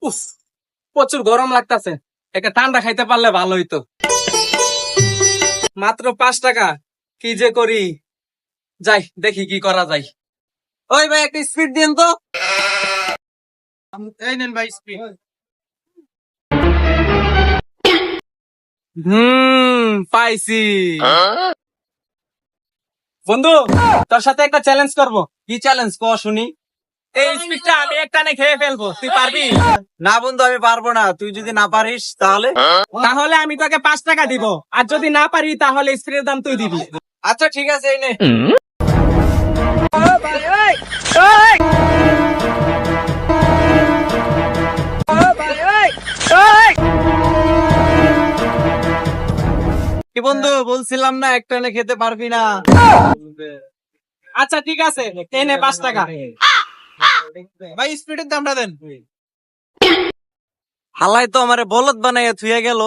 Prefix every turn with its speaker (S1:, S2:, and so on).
S1: উফ, প্রচুর গরম লাগতাছে, একটা ঠান্ডা খাইতে পারলে ভালো হইতো। মাত্র 5 টাকা, কি যে করি। যাই দেখি কি করা যায়। ওই ভাই একটা স্পিড দিন তো। এই নেন ভাই স্পিড। পাইছি। বন্ধু, তোর সাথে একটা চ্যালেঞ্জ করব। কি চ্যালেঞ্জ ক শুনি? এই স্পিডটা আমি এক টানে খেয়ে ফেলবো, তুই পারবি?
S2: না বন্ধু, আমি পারবো না। তুই যদি না পারিস তাহলে?
S1: তাহলে আমি তোকে 5 টাকা দিব, আর যদি না পারি তাহলে স্প্রের দাম তুই দিবি।
S2: আচ্ছা ঠিক আছে, এই নে। কি বন্ধু, বলছিলাম না একটানে খেতে পারবি না?
S1: আচ্ছা ঠিক আছে, এনে 5 টাকা।
S2: ভাই স্পিডের দামটা দেন। হালাই তো আমারে বলদ বানাইয়া থুয়ে গেল।